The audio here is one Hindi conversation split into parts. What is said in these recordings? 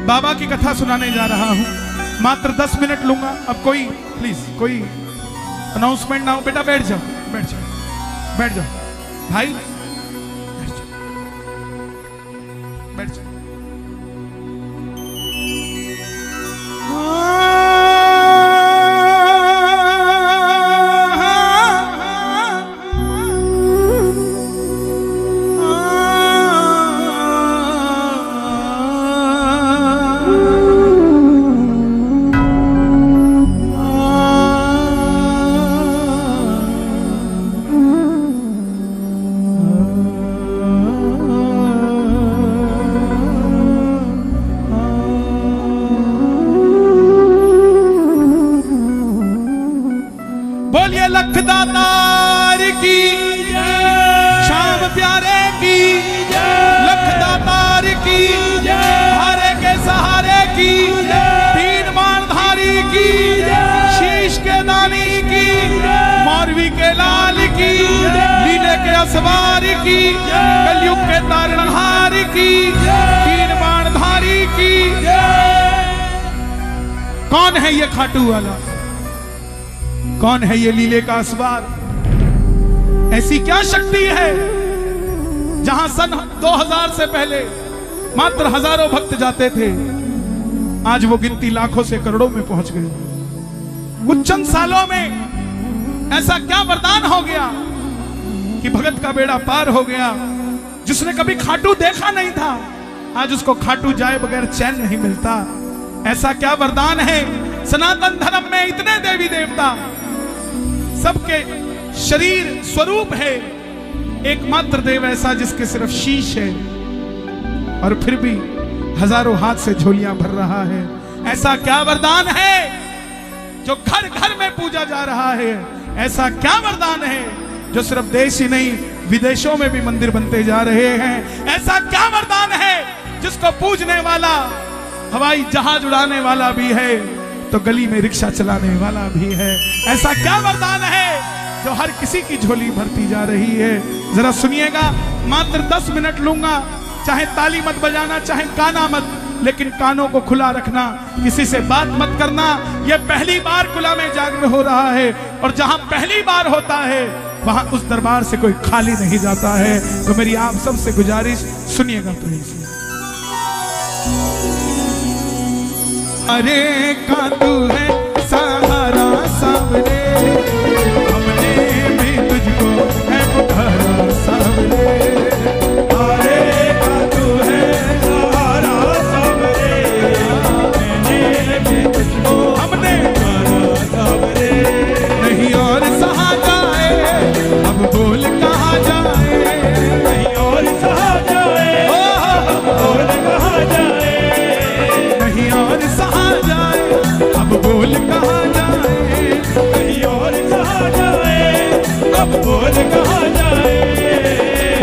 बाबा की कथा सुनाने जा रहा हूं। मात्र 10 मिनट लूंगा। अब कोई प्लीज कोई अनाउंसमेंट ना हो। बेटा बैठ जाओ, बैठ जाओ, बैठ जाओ भाई, बैठ जाओ, बैठ जाओ। बोलिए लखदातार की, श्याम प्यारे की, लखदातार की, हारे के सहारे की, तीन मानधारी की, शीश के दानी की, मौरवी के लाल की, लीले के असवार की, कलयुग के तारणहार की, तीन मानधारी की। कौन है ये खाटू वाला? कौन है ये लीले का असवार? ऐसी क्या शक्ति है जहां सन 2000 से पहले मात्र हजारों भक्त जाते थे, आज वो गिनती लाखों से करोड़ों में पहुंच गए। कुछ चंद सालों में ऐसा क्या वरदान हो गया कि भगत का बेड़ा पार हो गया। जिसने कभी खाटू देखा नहीं था, आज उसको खाटू जाए बगैर चैन नहीं मिलता। ऐसा क्या वरदान है? सनातन धर्म में इतने देवी देवता, सबके शरीर स्वरूप है, एकमात्र देव ऐसा जिसके सिर्फ शीश है और फिर भी हजारों हाथ से झोलियां भर रहा है। ऐसा क्या वरदान है जो घर घर में पूजा जा रहा है? ऐसा क्या वरदान है जो सिर्फ देश ही नहीं विदेशों में भी मंदिर बनते जा रहे हैं? ऐसा क्या वरदान है जिसको पूजने वाला हवाई जहाज उड़ाने वाला भी है तो गली में रिक्शा चलाने वाला भी है? ऐसा क्या वरदान है जो हर किसी की झोली भरती जा रही है? जरा सुनिएगा, मात्र 10 मिनट लूंगा। चाहे ताली मत बजाना, चाहे गाना मत, लेकिन कानों को खुला रखना, किसी से बात मत करना। यह पहली बार खुला में जागरण हो रहा है और जहां पहली बार होता है वहां उस दरबार से कोई खाली नहीं जाता है। तो मेरी आप सबसे गुजारिश, सुनिएगा प्लीज। अरे का तू है सहारा सावरे, हमने भी तुझको है पुकारा सावरे। अरे का तू है सहारा सावरे, हमने भी तुझको हमने पुकारा सावरे। नहीं और सहा जाए, अब बोल कहाँ जाए, नहीं और सहा जाए, अब बोल कहाँ जाए, नहीं और सहा जाए, अब बोल कहाँ जाए, कहीं और कहाँ जाए, अब बोल कहाँ जाए।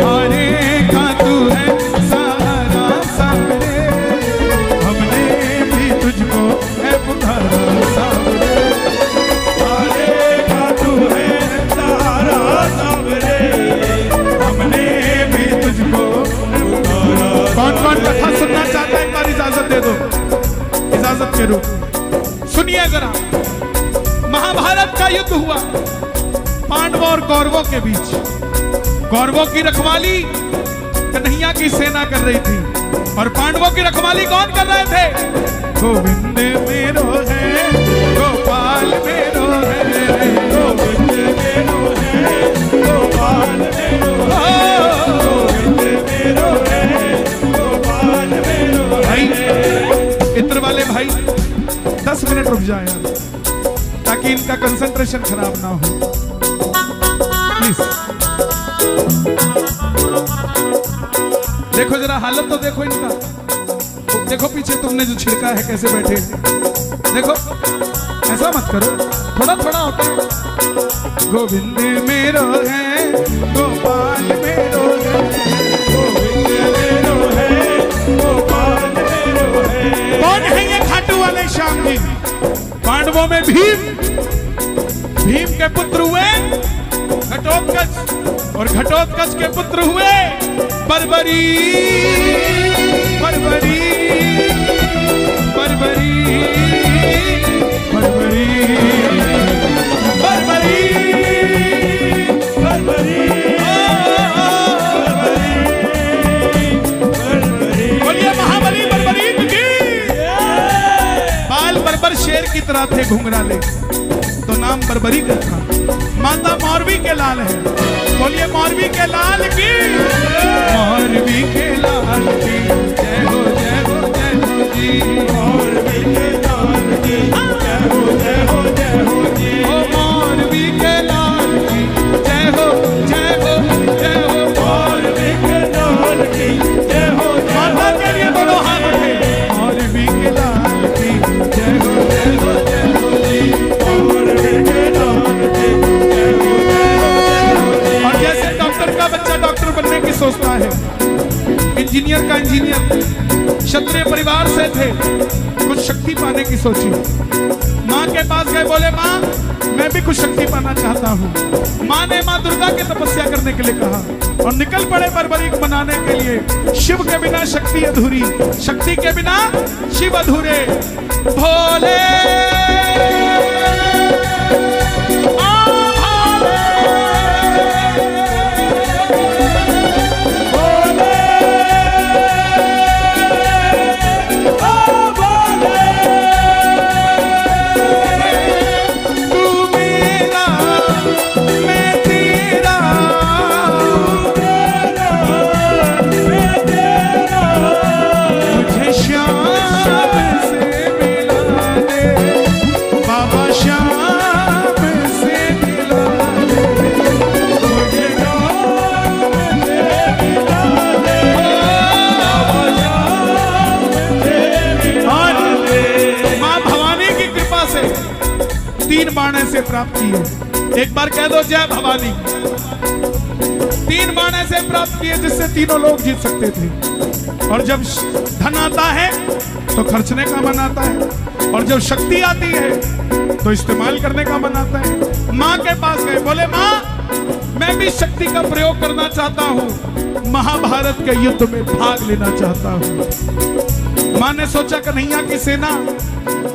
अरे का तू है सहारा सावरे, हमने भी तुझको है पुकारा सावरे। अरे का तू है सहारा सावरे, हमने भी तुझको पुकारा। कौन कौन कथा सुनना चाहता है? एक बार इजाजत दे दो, इजाजत करो। सुनिए जरा, महाभारत का युद्ध हुआ पांडवों और कौरवों के बीच। कौरवों की रखवाली कन्हैया की सेना कर रही थी और पांडवों की रखवाली कौन कर रहे थे? गोविंद मेरो है, गोपाल मेरो है, गोविंद मेरो है, गोपाल मेरो है, गोविंद मेरो है, गोपाल मेरो है। इत्र वाले भाई 10 मिनट रुक जाए यार, ताकि इनका कंसंट्रेशन खराब ना हो प्लीज। देखो जरा हालत तो देखो इनका, तो देखो पीछे तुमने जो छिड़का है कैसे बैठे। देखो ऐसा मत करो, थोड़ा थोड़ा होता है। गोविंद मेरो है, गोपाल मेरो है, गोविंद मेरो है, गोपाल मेरो है। कौन है ये खाटू वाले श्याम जी? पांडवों में भीम, भीम के पुत्र हुए घटोत्कच और घटोत्कच के पुत्र हुए बर्बरी, बर्बरी। की तरह थे घुंघराले, तो नाम बर्बरीक रखा। माता मौरवी के लाल है, बोलिए मौरवी के लाल की, मौरवी के लाल की जय हो जय हो जय हो जी, मौरवी के लाल की जय हो जय हो जय हो जी, ओ मौरवी के लाल की जय हो जय हो जय हो, मौरवी के लाल की जय हो। माता के लिए दोनों हाथ उठे, मौरवी के लाल की जय हो जय हो जय हो जी, मौरवी के लाल की जय हो जय हो जय हो जी। और जैसे डॉक्टर का बच्चा डॉक्टर बनने की सोचता है, इंजीनियर का इंजीनियर, क्षत्रिय परिवार से थे, कुछ शक्ति पाने की सोची, माँ के पास गए, बोले माँ मैं भी कुछ शक्ति पाना चाहता हूँ। माँ ने माँ दुर्गा की तपस्या करने के लिए कहा और निकल पड़े बर्बरीक बनाने के लिए। शिव के बिना शक्ति अधूरी, शक्ति के बिना शिव अधूरे। भोले बाणे से प्राप्त किए। एक बार कह दो जय भवानी। 3 बाणे से प्राप्त किए जिससे तीनों लोग जीत सकते थे। और जब धन आता है तो खर्चने का मन आता है, और जब शक्ति आती है तो इस्तेमाल करने का मन आता है। माँ के पास गए, बोले माँ मैं भी शक्ति का प्रयोग करना चाहता हूँ, महाभारत के युद्ध में भाग लेना चाहता हूँ। माँ ने सोचा कन्हैया की सेना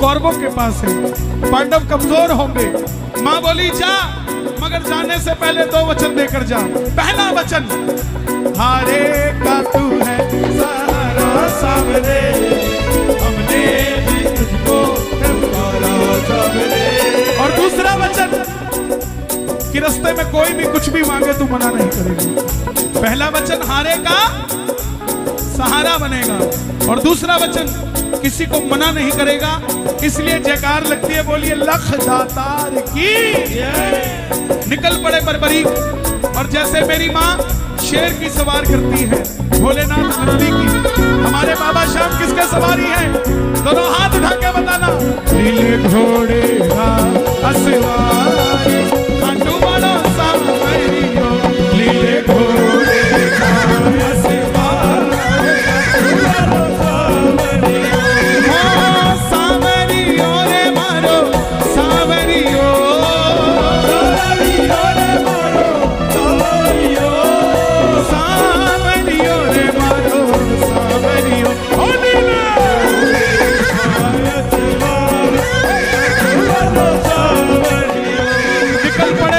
कौरवों के पास है, पांडव कमजोर होंगे। माँ बोली जा, मगर जाने से पहले 2 वचन देकर जा। पहला वचन, हारे का तू है सहारा सावरे, हमने भी तुझको पुकारा सावरे। और दूसरा वचन कि रास्ते में कोई भी कुछ भी मांगे तू मना नहीं करेगा। पहला वचन हारे का सहारा बनेगा, और दूसरा वचन किसी को मना नहीं करेगा। इसलिए जयकार लगती है, बोलिए लख दातार की। निकल पड़े बर्बरीक, और जैसे मेरी माँ शेर की सवार करती है, भोलेनाथ नंदी की, हमारे बाबा श्याम किसके सवारी है? दोनों हाथ उठा के बताना। नीले घोड़े का असवारी, खाटू वाला सावरियो, नीले घोड़े का असवारी,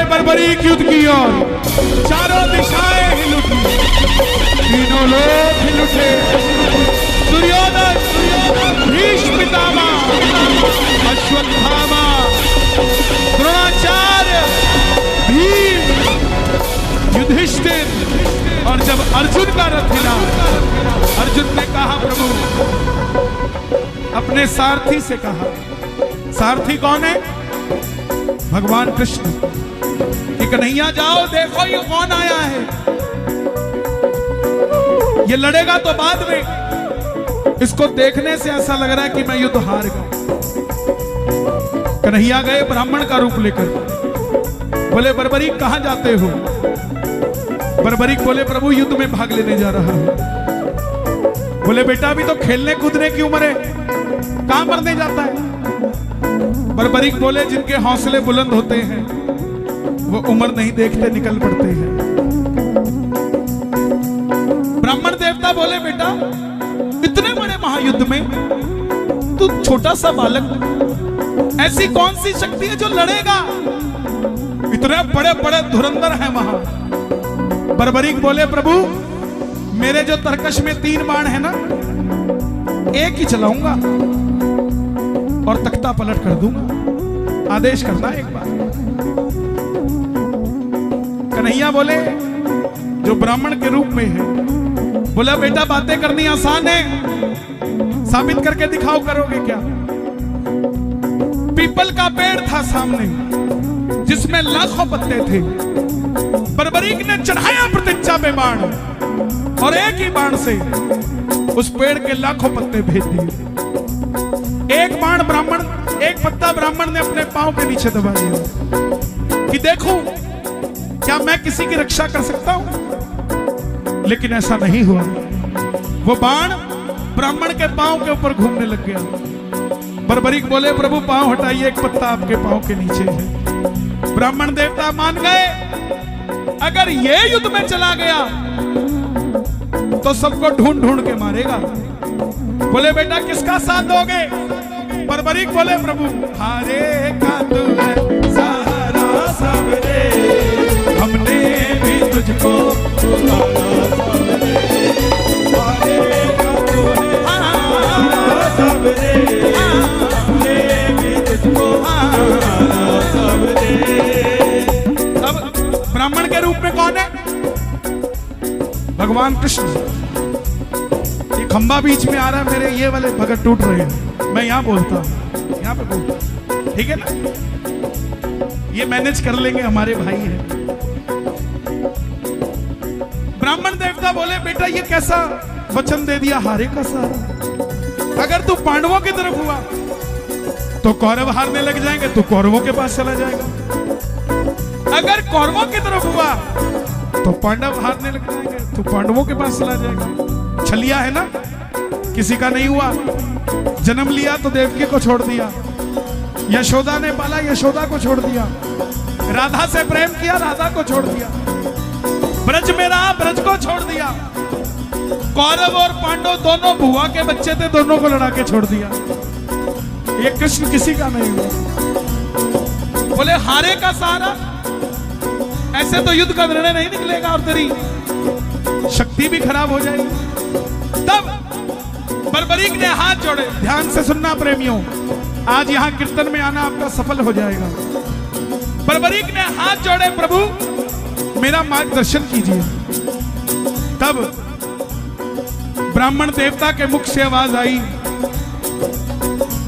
बर्बरीक युद्ध की ओर। चारों दिशाएं हिल उठी, तीनों लोग हिल उठे। दुर्योधन, भीष्म पितामह, अश्वत्थामा, द्रोणाचार्य, भीम, युधिष्ठिर। और जब अर्जुन का रथ हिला, अर्जुन ने कहा प्रभु, अपने सारथी से कहा, सारथी कौन है? भगवान कृष्ण। कि कन्हैया जाओ देखो ये कौन आया है, ये लड़ेगा तो बाद में, इसको देखने से ऐसा लग रहा है कि मैं युद्ध हार गया। कन्हैया गए ब्राह्मण का रूप लेकर, बोले बर्बरीक कहां जाते हो? बर्बरीक बोले प्रभु युद्ध में भाग लेने जा रहा हूं। बोले बेटा अभी तो खेलने कूदने की उम्र है, कहां मरने जाता है? बर्बरीक बोले जिनके हौसले बुलंद होते हैं वो उम्र नहीं देखते, निकल पड़ते हैं। ब्राह्मण देवता बोले बेटा इतने बड़े महायुद्ध में तू छोटा सा बालक, ऐसी कौन सी शक्ति है जो लड़ेगा? इतने बड़े बड़े धुरंधर हैं वहां। बर्बरीक बोले प्रभु मेरे जो तरकश में 3 बाण है ना, एक ही चलाऊंगा। और तख्ता पलट कर दूंगा। आदेश करना एक बार। कन्हैया बोले, जो ब्राह्मण के रूप में है, बोला बेटा बातें करनी आसान है, साबित करके दिखाओ, करोगे क्या? पीपल का पेड़ था सामने जिसमें लाखों पत्ते थे। बर्बरीक ने चढ़ाया प्रतिज्ञा पे बाण और एक ही बाण से उस पेड़ के लाखों पत्ते भेज दिए। एक बाण ब्राह्मण, एक पत्ता ब्राह्मण ने अपने पांव के नीचे दबा दिया कि देखूं क्या मैं किसी की रक्षा कर सकता हूं। लेकिन ऐसा नहीं हुआ। वो बाण ब्राह्मण के पांव के ऊपर घूमने लग गया। बर्बरीक बोले, प्रभु पांव हटाइए, एक पत्ता आपके पांव के नीचे है। ब्राह्मण देवता मान गए, अगर ये युद्ध में चला गया तो सबको ढूंढ ढूंढ के मारेगा। बोले बेटा किसका साथ दोगे? बर्बरीक बोले, प्रभु हारे का तू है सहारा सबरे, हमने भी तुझको पुकारा सबरे। हारे का तू है सहारा सबरे, हमने भी तुझको पुकारा सबरे। अब ब्राह्मण के रूप में कौन है? भगवान कृष्ण। ये खंबा बीच में आ रहा है, मेरे ये वाले भगत टूट रहे हैं, मैं यहां बोलता हूं, यहां पे बोलता, ठीक है ना? ये मैनेज कर लेंगे, हमारे भाई हैं। ब्राह्मण देवता बोले, बेटा ये कैसा वचन दे दिया, हारे का सहारा। अगर तू पांडवों की तरफ हुआ तो कौरव हारने लग जाएंगे, तू कौरवों के पास चला जाएगा। अगर कौरवों की तरफ हुआ तो पांडव हारने लग जाएंगे, तो पांडवों के पास चला जाएगा। छलिया है ना, किसी का नहीं हुआ, जन्म लिया तो देवकी को छोड़ दिया, यशोदा ने पाला, यशोदा को छोड़ दिया, राधा से प्रेम किया, राधा को छोड़ दिया, ब्रज में रहा, ब्रज को छोड़ दिया। कौरव और पांडव दोनों बुआ के बच्चे थे, दोनों को लड़ा के छोड़ दिया। ये कृष्ण किसी का नहीं हुआ। बोले हारे का सहारा, ऐसे तो युद्ध का निर्णय नहीं निकलेगा और तेरी शक्ति भी खराब हो जाएगी। तब बर्बरीक ने हाथ जोड़े। ध्यान से सुनना प्रेमियों, आज यहां कीर्तन में आना आपका सफल हो जाएगा। बर्बरीक ने हाथ जोड़े, प्रभु मेरा मार्गदर्शन कीजिए। तब ब्राह्मण देवता के मुख से आवाज आई,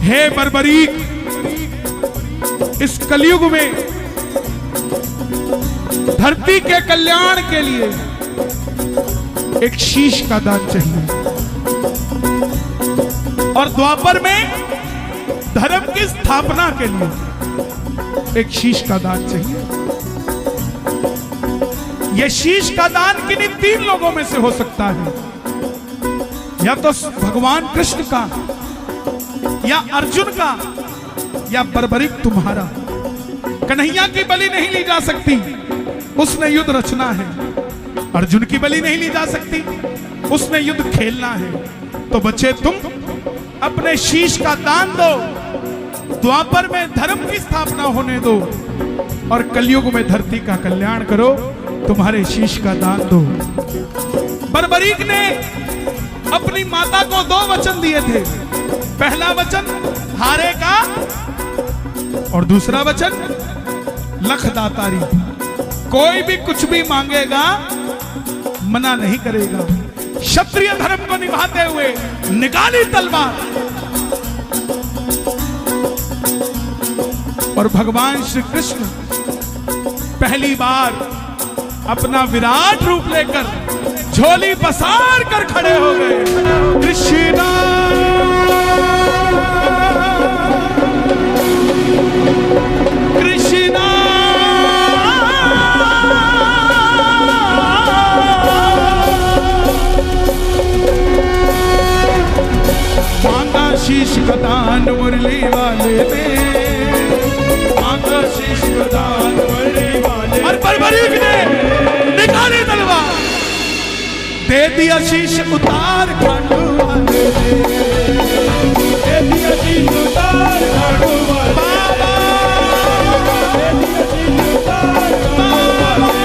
हे बर्बरीक, इस कलयुग में धरती के कल्याण के लिए एक शीश का दान चाहिए, और द्वापर में धर्म की स्थापना के लिए एक शीश का दान चाहिए। यह शीश का दान किन्हीं तीन लोगों में से हो सकता है, या तो भगवान कृष्ण का, या अर्जुन का, या बर्बरीक तुम्हारा। कन्हैया की बलि नहीं ली जा सकती, उसने युद्ध रचना है। अर्जुन की बलि नहीं ली जा सकती, उसने युद्ध खेलना है। तो बच्चे तुम अपने शीश का दान दो, द्वापर में धर्म की स्थापना होने दो, और कलयुग में धरती का कल्याण करो। तुम्हारे शीश का दान दो। बर्बरीक ने अपनी माता को दो वचन दिए थे। पहला वचन हारे का, और दूसरा वचन लखदातारी। कोई भी कुछ भी मांगेगा मना नहीं करेगा। क्षत्रिय धर्म को निभाते हुए निकाली तलवार, और भगवान श्री कृष्ण पहली बार अपना विराट रूप लेकर झोली पसार कर खड़े हो गए। कृष्णा कृष्णा मांगा शीश का दान मुरली वाले ने, मांगा शीश का दान मुरली वाले, और बर्बरीक ने निकाली तलवार, दे दिया शीश उतार खांडू वाले ने, दे दिया शीश उतार खांडू वाले, बाबा दे दिया शीश उतार खांडू वाले,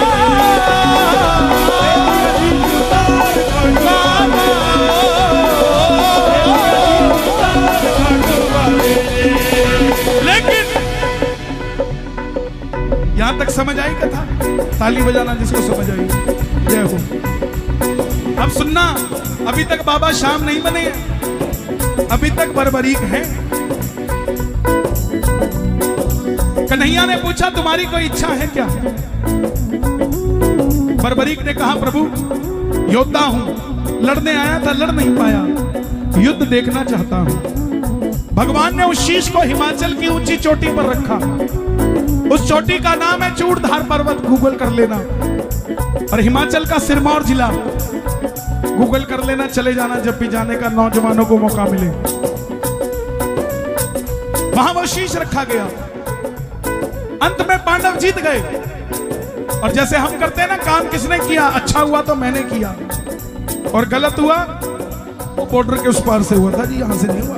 समझ आई कथा? ताली बजाना जिसको समझ आई, जय हो। अब सुनना, अभी तक बाबा श्याम नहीं बने हैं, अभी तक बर्बरीक हैं। कन्हैया ने पूछा तुम्हारी कोई इच्छा है क्या? बर्बरीक ने कहा प्रभु योद्धा हूं, लड़ने आया था, लड़ नहीं पाया, युद्ध देखना चाहता हूं। भगवान ने उस शीश को हिमाचल की ऊंची चोटी पर रखा। उस चोटी का नाम है चूड़धार पर्वत, गूगल कर लेना। और हिमाचल का सिरमौर जिला गूगल कर लेना, चले जाना जब भी जाने का नौजवानों को मौका मिले। वहां वो शीश रखा गया। अंत में पांडव जीत गए। और जैसे हम करते हैं ना, काम किसने किया, अच्छा हुआ तो मैंने किया, और गलत हुआ वो बॉर्डर के उस पार से हुआ था जी, यहां से नहीं हुआ,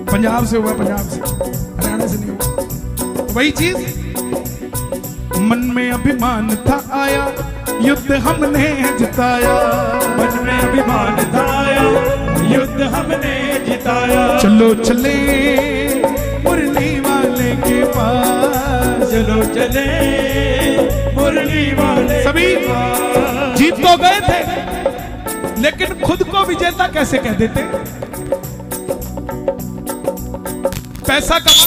पंजाब से हुआ, पंजाब से, हरियाणा से नहीं हुआ। वही चीज, मन में अभिमान था आया, युद्ध हमने जिताया। मन में अभिमान था आया, युद्ध हमने जिताया। चलो चले मुरली वाले के पास, चलो चले मुरली वाले। सभी जीत तो गए थे, लेकिन खुद को विजेता कैसे कह देते? पैसा कमा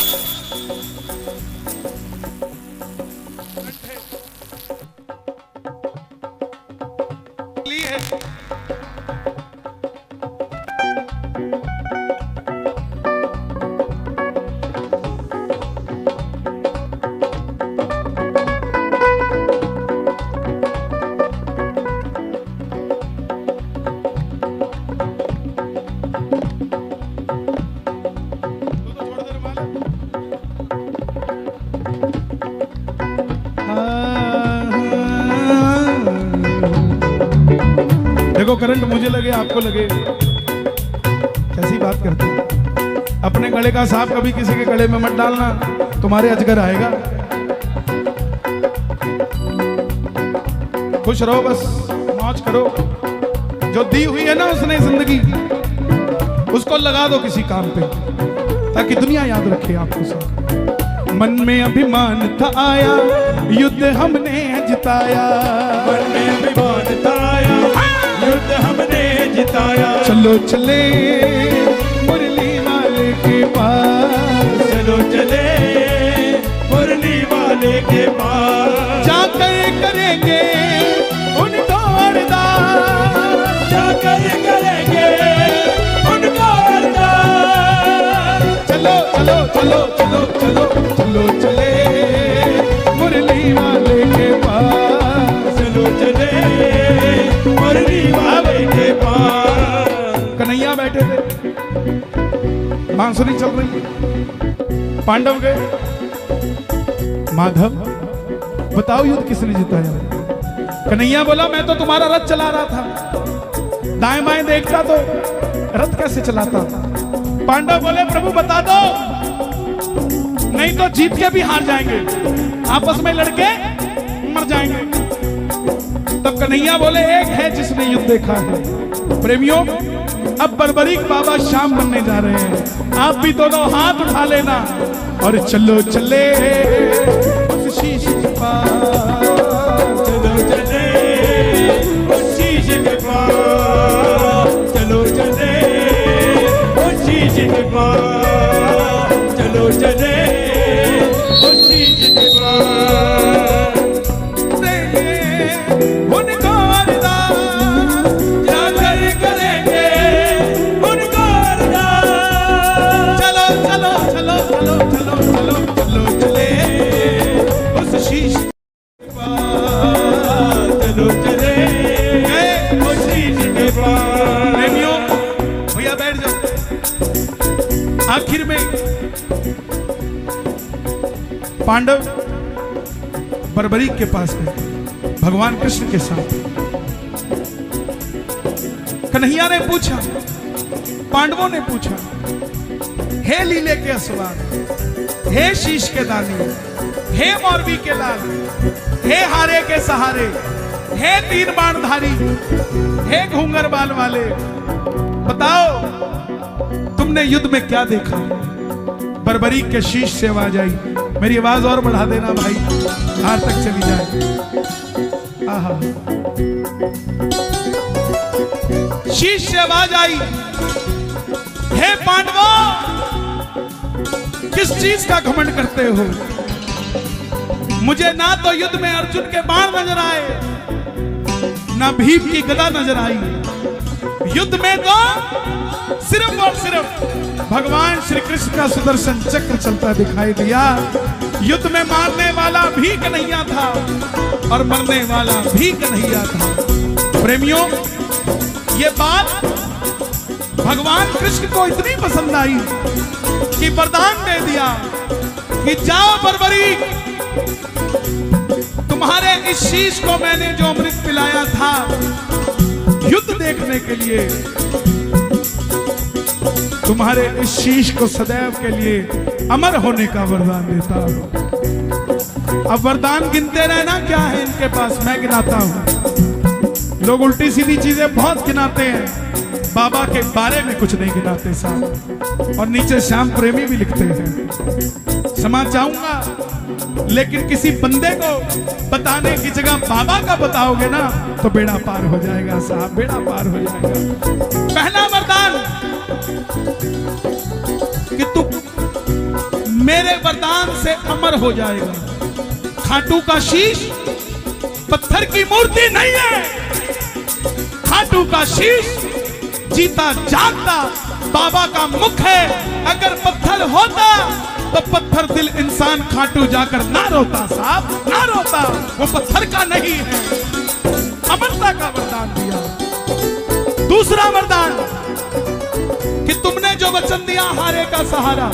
देखो, करंट मुझे लगे आपको लगे, कैसी बात करते हैं। अपने गले का सांप कभी किसी के गले में मत डालना, तुम्हारे अजगर आएगा। खुश रहो, बस मौज करो। जो दी हुई है ना उसने जिंदगी, उसको लगा दो किसी काम पे, ताकि दुनिया याद रखे आपको सब। मन में अभिमान था आया, युद्ध हमने जिताया। मन में अभिमान था आया, युद्ध हमने जिताया। चलो चले मुरली वाले के पास, चलो चले मुरली वाले के पास। जाकर करेंगे उनको अरदास, जाकर करेंगे उनको अरदास। चलो चलो चलो चलो चलो चलो चले मुरली वाले के पास, चलो चले मुरली वाले के पास। कन्हैया बैठे थे, बांसुरी चल रही है, पांडव गए। माधव बताओ युद्ध किसने जिताया? कन्हैया बोला मैं तो तुम्हारा रथ चला रहा था, दाएं बाएं देखता तो रथ कैसे चलाता। पांडव बोले प्रभु बता दो, नहीं तो जीत के भी हार जाएंगे, आपस में लड़के मर जाएंगे। तब कन्हैया बोले एक है जिसने युद्ध देखा है। प्रेमियों, अब बर्बरीक बाबा श्याम बनने जा रहे हैं, आप भी दोनों हाथ उठा लेना और चलो चले उस शीश के पास। चलो चले उस शीश के पास। चलो चले उस शीश के पास। चलो चले उस शीश के पास। उनको अरदास, जाकर करेंगे उनको अरदास। चलो चलो चलो चलो चलो चलो चलो चले उस शीश के पास। चलो चले उस शीश के पास। प्रेमियों, भैया बैठ जाओ। आखिर में पांडव बर्बरीक के पास गए, भगवान कृष्ण के साथ। कन्हैया ने पूछा, पांडवों ने पूछा, हे लीले के असवार, हे शीश के दानी, हे मौरवी के लाल, हे हारे के सहारे, हे तीन बाणधारी, हे घूंगर बाल वाले, बताओ तुमने युद्ध में क्या देखा? बर्बरीक के शीश से आवाज आई। मेरी आवाज और बढ़ा देना भाई, हार तक चली जाए। आहा, शीश से आवाज आई, हे पांडवों, किस चीज का घमंड करते हो? मुझे ना तो युद्ध में अर्जुन के बाण नजर आए, ना भीम की गदा नजर आई। युद्ध में तो सिर्फ और सिर्फ भगवान श्री कृष्ण का सुदर्शन चक्र चलता दिखाई दिया। युद्ध में मारने वाला भी कन्हैया था और मरने वाला भी कन्हैया था। प्रेमियों, ये बात भगवान कृष्ण को इतनी पसंद आई कि वरदान दे दिया कि जाओ बर्बरीक, तुम्हारे इस शीश को मैंने जो अमृत पिलाया था युद्ध देखने के लिए, तुम्हारे इस शीश को सदैव के लिए अमर होने का वरदान देता हूं। अब वरदान गिनते रहना क्या है इनके पास, मैं गिनाता हूं। लोग उल्टी सीधी चीजें बहुत गिनाते हैं, बाबा के बारे में कुछ नहीं गिनाते साहब। और नीचे श्याम प्रेमी भी लिखते हैं, क्षमा चाहूंगा लेकिन किसी बंदे को बताने की जगह बाबा का बताओगे ना तो बेड़ा पार हो जाएगा साहब, बेड़ा पार हो जाएगा। पहला वरदान कि तू मेरे वरदान से अमर हो जाएगा। खाटू का शीश पत्थर की मूर्ति नहीं है, खाटू का शीश जीता जागता बाबा का मुख है। अगर पत्थर होता तो पत्थर दिल इंसान खाटू जाकर ना रोता साहब, ना रोता। वो पत्थर का नहीं है, अमरता का वरदान दिया। दूसरा वरदान कि तुमने जो वचन दिया हारे का सहारा,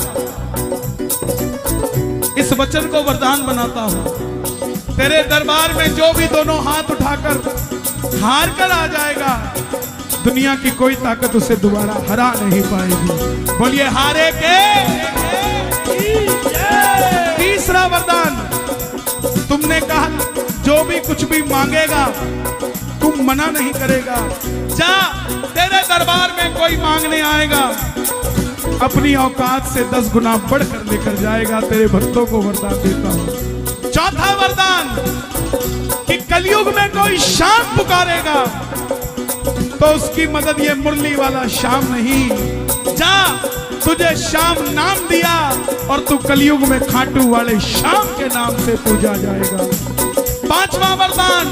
इस वचन को वरदान बनाता हूं। तेरे दरबार में जो भी दोनों हाथ उठाकर हार कर आ जाएगा, दुनिया की कोई ताकत उसे दोबारा हरा नहीं पाएगी। बोलिए हारे के। तीसरा वरदान, तुमने कहा जो भी कुछ भी मांगेगा तुम मना नहीं करेगा। जा, तेरे दरबार में कोई मांगने आएगा, अपनी औकात से 10 गुना बढ़कर लेकर जाएगा। तेरे भक्तों को वरदान देता हूं। चौथा वरदान कि कलयुग में कोई शाम पुकारेगा तो उसकी मदद ये मुरली वाला शाम नहीं। जा, तुझे शाम नाम दिया और तू कलयुग में खाटू वाले शाम के नाम से पूजा जाएगा। पांचवा वरदान,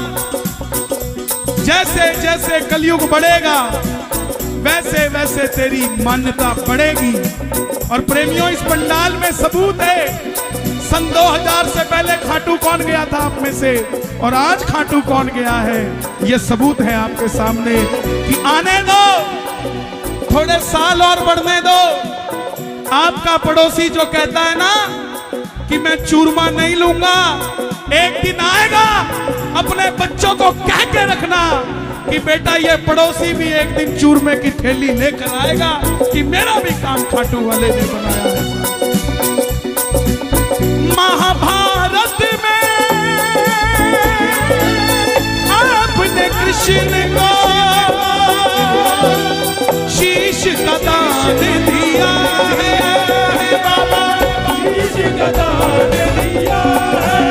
जैसे जैसे कलयुग बढ़ेगा वैसे वैसे तेरी मान्यता बढ़ेगी। और प्रेमियों, इस पंडाल में सबूत है, सन 2000 से पहले खाटू कौन गया था आप में से और आज खाटू कौन गया है, यह सबूत है आपके सामने कि आने दो, थोड़े साल और बढ़ने दो। आपका पड़ोसी जो कहता है ना कि मैं चूरमा नहीं लूंगा, एक दिन आएगा, अपने बच्चों को कह के रखना कि बेटा ये पड़ोसी भी एक दिन चूरमे की थैली लेकर आएगा कि मेरा भी काम खाटू वाले ने बनाया है। महाभारत में आपने कृष्ण को शीश का दान दिया है बाबा, शीश का दान दिया है,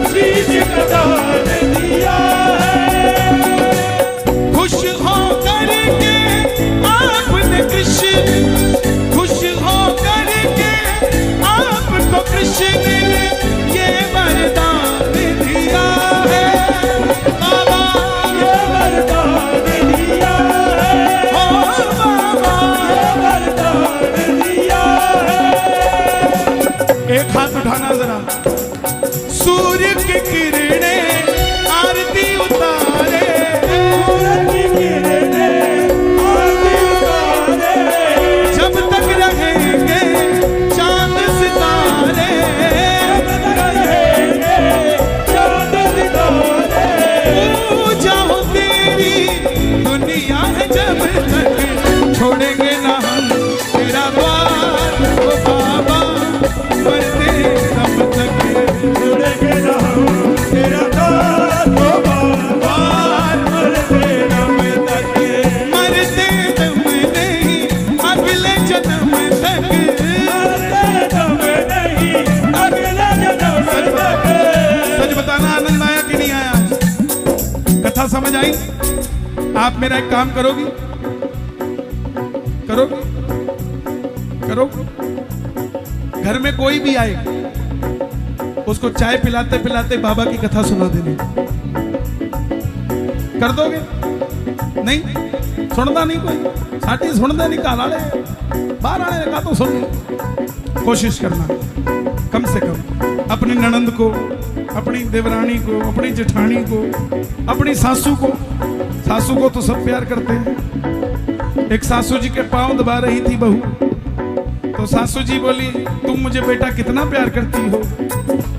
शीश का दान दिया है। खुश हो करके आपने कृष्ण, खुश हो करके आपको कृष्ण ने ये वरदान दिया है बाबा, समझ आई? आप मेरा एक काम करोगी? करोगी? करोगी? घर में कोई भी आए, उसको चाय पिलाते पिलाते बाबा की कथा सुना देनी। कर दोगे? नहीं सुनता नहीं कोई, साटी सुनता नहीं, काल आले बाहर आने का तो सुन। कोशिश करना कम से कम अपनी ननंद को, अपनी देवरानी को, अपनी जेठानी को, अपनी सासू को। सासू को तो सब प्यार करते हैं। एक सासू जी के पांव दबा रही थी बहू, तो सासू जी बोली तुम मुझे बेटा कितना प्यार करती हो?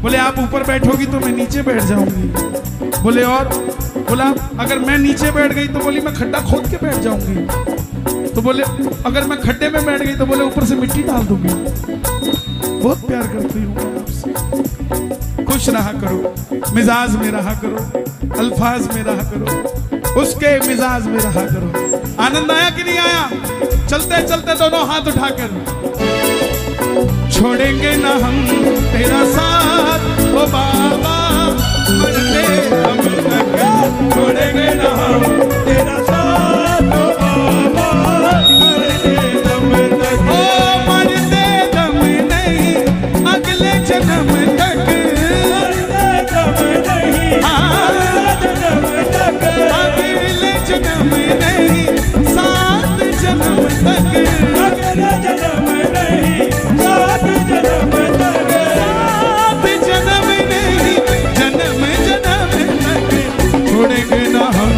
बोले आप ऊपर बैठोगी तो मैं नीचे बैठ जाऊंगी। बोले और? बोला अगर मैं नीचे बैठ गई तो बोली मैं खड्डा खोद के बैठ जाऊंगी। तो बोले अगर मैं खड्डे में बैठ गई तो बोले ऊपर से मिट्टी डाल दूंगी। बहुत प्यार करती हूँ मैं आपसे। खुश रहा करो, मिजाज में रहा करो, अल्फाज में रहा करो, उसके मिजाज में रहा करो। आनंद आया कि नहीं आया? चलते चलते दोनों हाथ उठाकर छोड़ेंगे ना हम तेरा साथ ओ बाबा, मरते दम तक छोड़ेंगे ना हम तेरा साथ ओ बाबा, मरते दम तक। ओ मरते दम नहीं अगले जन्म तक, मरते दम नहीं अगले जन्म नहीं सात जन्म तक, अगले जन्म नहीं सात जन्म तक, सात जन्म नहीं जन्म जन्म तक छोड़ेंगे ना हम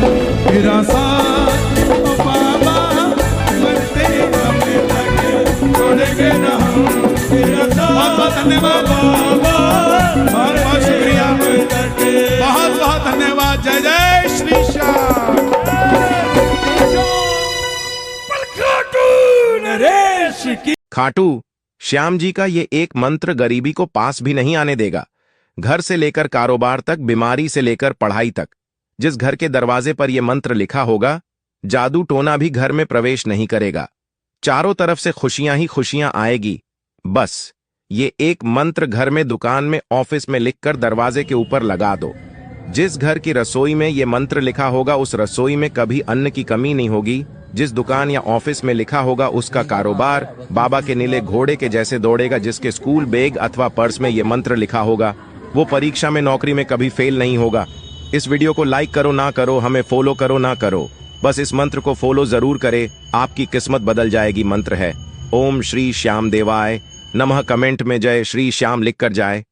तेरा साथ ओ बाबा, मरते दम तक छोड़ेंगे ना हम तेरा साथ। बहुत बहुत धन्यवाद बाबा, बहुत बहुत शुक्रिया, बहुत बहुत धन्यवाद। जय जय श्री श्याम। खाटू श्याम जी का ये एक मंत्र गरीबी को पास भी नहीं आने देगा। घर से लेकर कारोबार तक, बीमारी से लेकर पढ़ाई तक, जिस घर के दरवाजे पर यह मंत्र लिखा होगा, जादू टोना भी घर में प्रवेश नहीं करेगा। चारों तरफ से खुशियां ही खुशियां आएगी। बस ये एक मंत्र घर में, दुकान में, ऑफिस में लिखकर दरवाजे के ऊपर लगा दो। जिस घर की रसोई में ये मंत्र लिखा होगा, उस रसोई में कभी अन्न की कमी नहीं होगी। जिस दुकान या ऑफिस में लिखा होगा, उसका कारोबार बाबा के नीले घोड़े के जैसे दौड़ेगा। जिसके स्कूल बैग अथवा पर्स में ये मंत्र लिखा होगा, वो परीक्षा में, नौकरी में कभी फेल नहीं होगा। इस वीडियो को लाइक करो ना करो, हमें फॉलो करो ना करो, बस इस मंत्र को फॉलो जरूर करें, आपकी किस्मत बदल जाएगी। मंत्र है ओम श्री श्याम देवाय नमः। कमेंट में जय श्री श्याम लिखकर जाए।